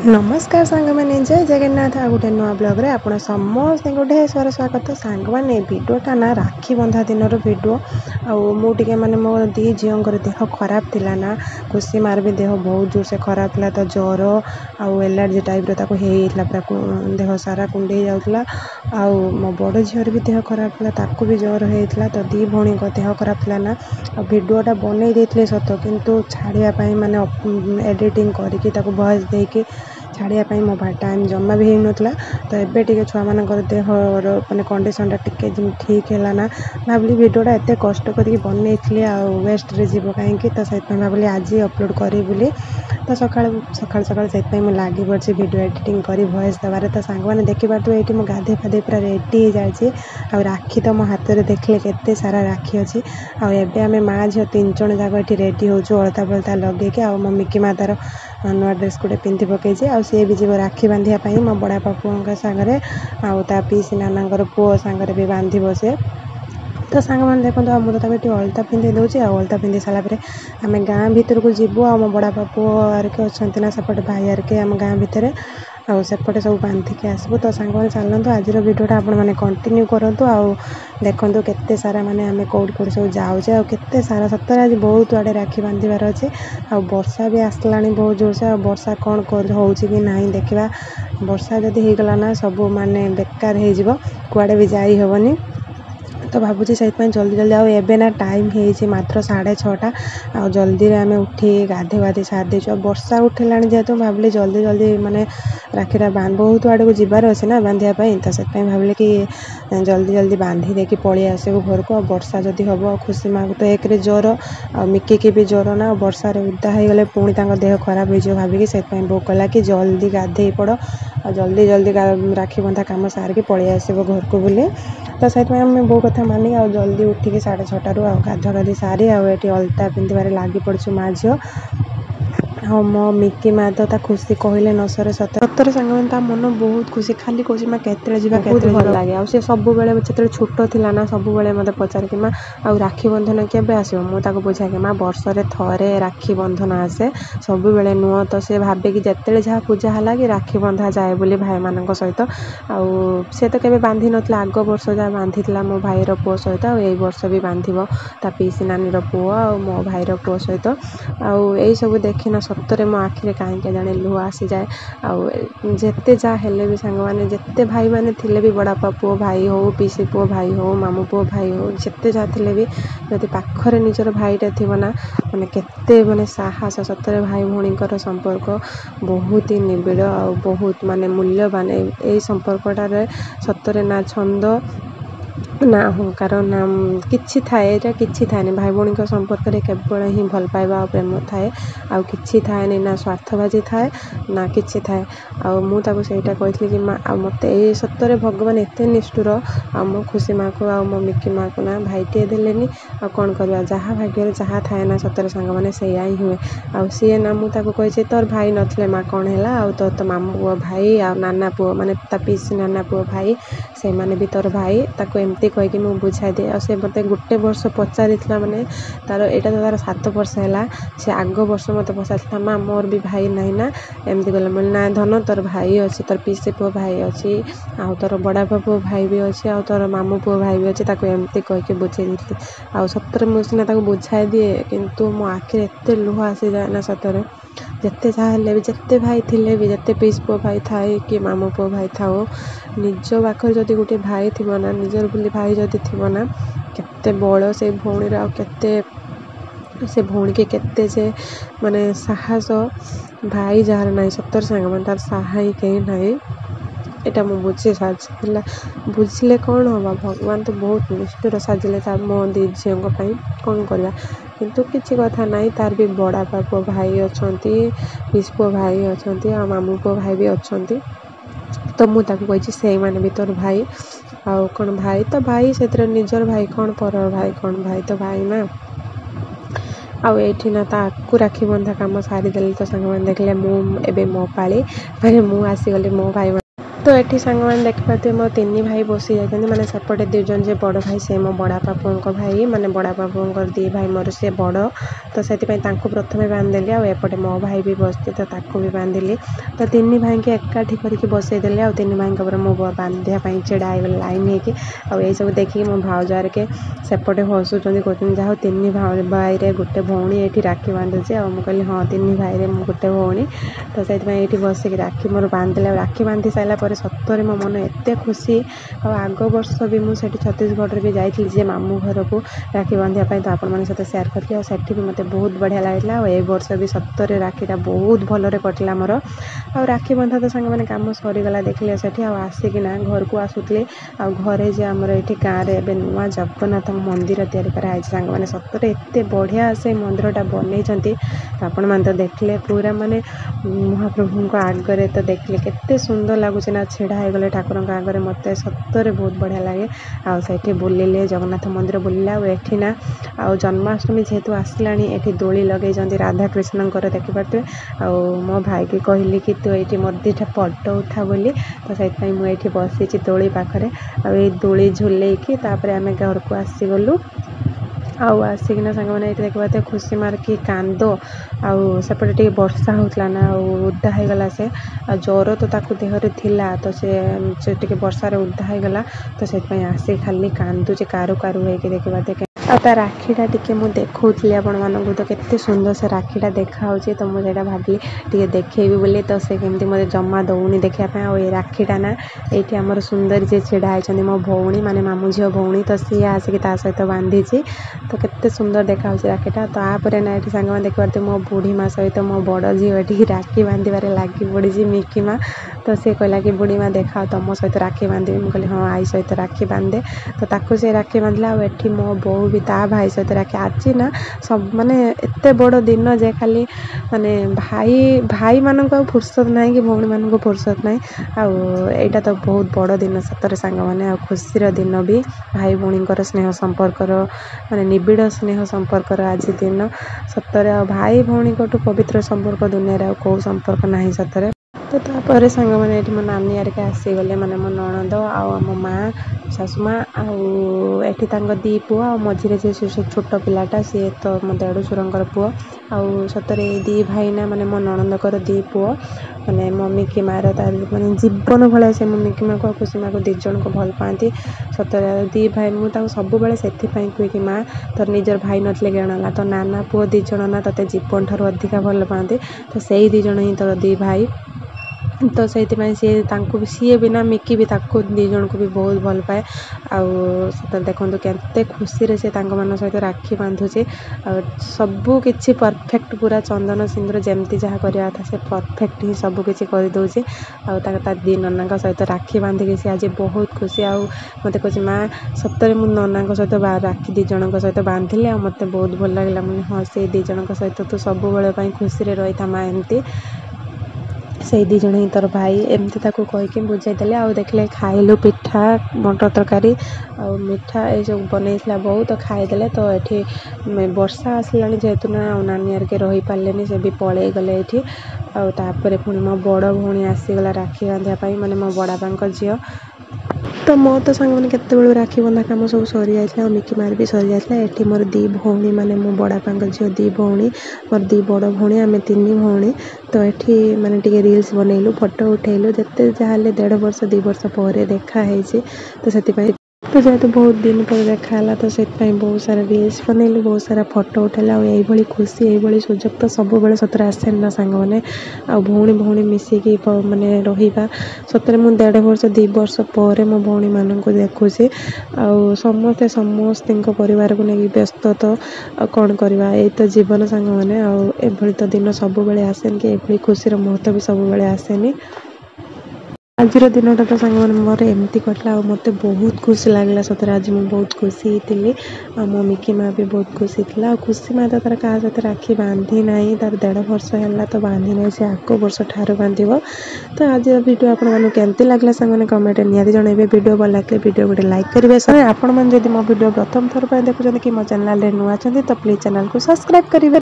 नमस्कार सांग मैंने जय जगन्नाथ आ गोटे नुआ ब्लग्रे आप समस्त ढेर सारा स्वागत सांग मैंने भिडटा ना राखी बंधा दिन भिडियो आउे मैंने मो दी झीर देह खराब थिला ना खुशी मार भी देह बहुत जोर से खराब था तो ज्वर आउ एलर्जी टाइप रहा पूरा देह सारा कुंडे जाऊला मो बड़ झीर भी देह खराब था ताकू भी ज्वर होता तो दी भौणी देह खराब था ना भिडियोटा बनई देते सत किंतु छाड़ापी माने एडिटिंग करके वॉइस देके छाड़ापी मो टाइम जमा भी होता तो एबे टिके छुआ मानकर देहर माने कंडीशनटा टिके ठीक है ना भाविली भिडियोटा एत कष्ट करके बनई वेस्ट रे जीव कहीं तो से भाविली आज अपलोड करी बोली तो सकाल सकाल से लगी पड़ी भिडियो एडिटिंग कर वॉइस देवार तो सांग मैंने देखिपे ये मो गाधे फाधे पूरा रेडी हो जाए राखी तो मो हाथ में देखले केते सारा राखी अच्छी आबे आम माँ झील 3 जन जाक ये रेडी होचु अलता फलता लगे मो मिकी माँ तार नुआ ड्रेस गोटे पिंधि पकई सी भी जीव राखी बांधियापाई मो बड़ा पुओं सागर आ पीसी नाना पुओ सागर भी बांध से तो सांग मैंने देखो मुझे अलता पिंधि दूसरी अलता पिंधि सारापर आम गाँ भीतर को जीवु आ मो बड़ा पुओ आरके अच्छा सेपटे भाई आरके आम गाँ भितर सेपटे सब बांधिकी आसबू तो सांग मैंने चलतु आज भिडियोटा आपण मैंने कंटिन्यू करूँ देखु केते सारा माने आम कौट कौट सब जाऊे आते सारा सतरे आज बहुत आड़े राखी बांधवार अच्छे वर्षा भी आसला बहुत जोर से वर्षा कौन हो कि ना देखा वर्षा जदि होगला ना सब माने बेकार हो कुआड़े भी जाई हेबनी तो भावुँ से जल्दी जल्दी आबे ना टाइम हो मात्र 6:30 आ जल्दी आम उठी गाधे गाधे सारी देचु वर्षा उठेला जेहेतु भाविली जल्दी जल्दी माने राखीटा बहुत आड़ को जीवार अच्छे ना बांधापी तो से भाविले कि जल्दी जल्दी बांधी देकी पलि आसबू घर को वर्षा जदि हम खुशी माँ को तो एक ज्वर आ मिकी की भी ज्वर ना वर्षा उदा हो गले पुणी देह खराब हो भाविकी से बो कला कि जल्दी गाधे पड़ आ जल्दी जल्दी राखी बंधा कम सारिकी पलि आसबू घर को बोली तो से बो कथा मानिक जल्दी उठिकी 6:30 गाधा गाधी सारी आठ अलता पिंधार लगी पड़ू माँ झील हाँ मो मिकी माँ तो खुशी कहले न सरे सतरे सांग मैंने मन बहुत खुशी खाली कौन माँ केतरे जा भल लगे आ सब बेले जो छोट थिला ना सब बेले मत पचार कि माँ आ राखी बंधन केबे आसो मुझे बुझा कि माँ वर्षे थरे राखी बंधन आसे सब बेले नुह तो सी भावे कि जिते जहाँ पूजा है कि राखी बंधा जाए बोली भाई मान सहित सी तो केवे बांधि नथिला आग वर्ष जहाँ बांधि मो भाईर पुओ सहित आई वर्ष भी बांधिब ता पीसी नानी पुओ आ मो भाईर पुओ सहित आई सब देखिना सतरे मो आखिरे कहीं जाने लुह आसी जाए आते जहाँ हेले भी सांग मैंने जिते भाई मैंने थिले भी बड़ापा पुओ भाई हो पीसी पुओ भाई हो मामू पुओ भाई हो जिते जहाँ थिले भी जदि पाखरे निजर भाईटे थी ना मैंने केते माने साहस सतरे भाई भौणीकर संपर्क बहुत ही निबिड़ आ बहुत माने मूल्यवान ए संपर्कटार सतरे ना छंद ना अहंकार ना किछि थाए किछि थाए भाई भौणी संपर्क में केवल ही भल पाइबा प्रेम थाए आउ किछि थाए ना स्वार्थबाजी थाए ना किछि थाए मुझे सेटा कही कि माँ मत ये सतरे भगवान एत निष्ठुर आ मो खुशी माँ को आ मो मिकी माँ को ना भाईटे देलेनी आ कौन करवा जहाँ भाग्य जहाँ थाए ना सतरे सांग मैंने सैया ही हुए आ सी ना मुझे कही तोर भाई नथिले माँ कौन है आ तो मामू पुओ भाई आ नाना पुओ माने ता पीसी नाना पुओ भाई से माने भी तोर भाई ताको एमती कहीकि मुझे बुझाई दिए से मत गोटे वर्ष पचारि माने तार यहाँ तो तार 7 वर्ष है से आग वर्ष मत पचार माँ मोर भी भाई नहीं ना एमती कहला बोले ना धन तोर भाई अच्छी तोर पीसी पुओ भाई अच्छी आउ तोर बड़ा पुओ भाई भी अच्छे आउ तोर मामू पुओ भाई भी अच्छे ताको एमती कहीकि बुझे दी आ सतरे मुझे ताको बुझाई दिए किंतु मो आखिरे एत लुह आसी जाए ना सतरे जिते जहाँ हेले भी जिते भाई थिले भी जिते पीस पुओ भाई थाए कि मामू पुओ भाई थाओ निज पाखर जदि गोटे भाई थी ना निजर बोली भाई जदि थी ना केते बड़ से भौणी केते से भौणी के केते जे माने साहस भाई जार ना सतर सांग मैंने तार सहाय कहीं ना यहाँ मुझे बुझी सारी बुझे कौन हम भगवान तो बहुत निष्ठुर साजिले मो दी झील कौन करवा किंतु किसी कथा ना तार भी बड़ा पुओ भाई अच्छा पीस पुओ भाई अच्छा मामू पुओ भाई भी अच्छा तो मुझे कही से मैंने भी तोर भाई आउ कौन भाई तो भाई से निजर भाई कौन पर भाई कौन भाई तो भाई ना आठी ना ताकू राखी बंधा कम सारीदे तो सांग मैंने देखले मुझे मो पाली मैंने मुझे आसीगली मो भाई तो ये सांग देखिए मो तीन भाई बसी जाते मैंने सेपटे दुजन जो बड़ भाई से मो बड़ा बापू भाई मैंने बड़ा बापू दी भाई मोर सी बड़ तो से प्रथम बांधिदेली आएपटे मो भाई भी बसती तो ताकू भी बांधिली तो तीन भाई के एकाठी करके बसईदेली आ तीन भाई पर मो बांधापी चिड़ा हो लाइन होगी सब देखिए मो भाउजार के सेपटे हसुँच कहते जहाँ तीन भाई रे गोटे भौणी ये राखी बांधुचे आ कहली हाँ तीन भाई रे गोटे भौणी तो से बसिक राखी मोर बांधिले राखी बांधि सारापर सतरे मो मन एत खुशी आग वर्ष भी मुझे छत्तीसगढ़ भी जाइए जे मामू घर को राखी बांधापी तो आपण सहित सेयार करी और सेठी भी मत बहुत बढ़िया लगा और ए वर्ष भी सतरे राखीटा बहुत भलरे कटिला मोर आ राखी बंधा तो सांग मैंने कम सरीगला देखिले सेठी आसिकिना घर को आसुले आ घरे जे आमर ये गाँव में नुआ जगन्नाथ मंदिर तैयारी कराई सांग मैंने सतरे एत बढ़िया से मंदिरटा बनई आपण मैंने तो देखले पूरा माने महाप्रभु आगरे तो देखले केते सुंदर लगुच ना छिड़ा होगले ठाकुर आगे मत सतरे बहुत बढ़िया लगे आठी बुलिले जगन्नाथ मंदिर बुलिला आठिना आ जन्माष्टमी जेहेतु आसला ये दोली लगे राधाकृष्ण देखिपे आ मो भाई की कहली कि तू ये मोर दीटा फट उठा बोली तो से मुझे बसी दोली पाखे आ दोली झुलेकी आम घर को आसीगलु आसिकिना सांग मैंने देखा खुशी मार्की कांद आउपटे टे वर्षा होता ना उदा होगला से ज्वर तो ताकू देहरे थिला तो से टे वर्षार उदा होगला तो से आसी खाली कांदुचे कारू कारू होगी देखा आ राखीटा टी मुझे देखी आपण मानक तो केते सुंदर से राखीटा देखा तो मुझे भाविली टे देखेबी बोली तो से केमती मत जमा दौनी देखापी आ राखीटा ना ये आमर सुंदर जी छिड़ा होती मो भौणी माने मामू झील भौणी तो सी आसिक सहित बांधी तो केते सुंदर देखा राखीटा तो आपरे ना ये सांग मैंने देखते मो बुढ़ी माँ सहित मो बड़ झील ये राखी बांधे लगी पड़ी मिकी माँ तो सी कहला कि बुढ़ी माँ देखा तुम सहित राखी बांधे मुझे हाँ आई सहित राखी बांधे तो ताकू से राखी बांधला और मो बो भी ता भाई सहित राखी आज ना सब माने एत बड़ दिन जे खाली माने भाई भाई मान फुर्सत ना कि भौणी मान फुर्सत ना आईटा तो बहुत बड़ दिन सतरे सांग मैंने खुशीर दिन भी भाई भौणी स्नेह संपर्कर माने निबिड़ स्नेह संपर्कर आज दिन सतरे भाई भौणी पवित्र संपर्क दुनिया कौ संपर्क ना सतरे तो तापर सांग मैंने ये मो नानी आरिका आसीगले माने मो नणंद आम माँ सासुमा आठी दी पुआ मझे से छोट पिलाटा सी तो मो देढ़शुर पुओ आउ सतरे दी भाई ना माने मो नणंदकर दी पुओ माने मो मिकी मार तार माने जीवन भाया से मो मिकी माँ को खुशी माँ को दी जन को भल पाती सतरे दी भाई मुझे सब से कहे कि माँ तोर निजर भाई नथिले गणला तो नाना पुओ दी जन ना ते जीवन ठार अधिका भल पाती तो से दी जन ही तोर दी भाई तो से सी भी ना मिकी भी दी जन को भी बहुत भल पाए आते देखो केते खुशी से मान सहित राखी बांधुचे सबू किछि परफेक्ट पूरा चंदन सिंदूर जमती जहाँ करवा था से परफेक्ट ही सब किछि कर दउचे आ दी नना सहित राखी बांधिकी सी आज बहुत खुशी आ मत कहे माँ सतरे मु नना सहित राखी दी जन सहित बांधिले मत बहुत भल लगे मुझे हाँ से दी जन सहित तू सब बेले खुशी रही था माँ एमती से दी जन ही तोर भाई एमती कहीकि बुझाईदे आ देखले खाइलु पिठा मटर तरकारी आ मिठा ये सब बनईला बहुत तो खाईदे तो ये वर्षा आसला जेहेतु ना नानी आर के रही पारे से भी पलि गले ये आपर पुणी मो बड़ भौणी आसीगला राखी बांधापी माने मो बड़ापा झील तो मो तो सांग मैंने केत राखी बंधा कम सब सरी जाता मिकी मार भी सरी जाता ये मोर दी भौणी माने मो बड़ापा झील दी भौणी मोर दी बड़ भौणी आम तीन भौणी तो ये माने टिके रील्स बनइलु फोटो उठेलु जिते जहाँ 1.5 वर्ष 2 वर्ष पर देखाई तो से तो जेहेतु बहुत दिन पर देखाला तो से बहुत सारा रील्स बनइलु बहुत सारा फोटो उठेला और खुशी यही सुजोग तो सब बेले सतरे आसे ना सांग मैंने आ भौणी भौणी मिसिकी माने रहिबा सतरे मु 1.5 वर्ष 2 वर्ष पर मो भौणी मान को देखुची समस्ते समस्त परिवार को लेकिन व्यस्त तो कौन करवा ये तो जीवन सांग मैंने आभली तो दिन सब बेले आसेन कि ये खुशी मुहूर्त भी सब बेले आसेनी आज दिनटा तो सांग मैंने मोर एमती कटला मत बहुत खुशी लगला सतरे आज मुझे बहुत खुशी थी मो मिकी माँ भी बहुत खुशी थी खुशी माँ तो तार क्या सहित राखी बांधी ना तार 1.5 वर्ष है तो बांधी ना से आग वर्ष ठार बांध तो आज वीडियो आपमती लगला सांग कमेंट निहाती जनइबे वीडियो भल लगे वीडियो गोटे लाइक करेंगे सर आपण मैंने मो वीडियो प्रथम थर देखुं कि मो चैनल नुआ तो प्लीज चैनल को सब्सक्राइब करेंगे।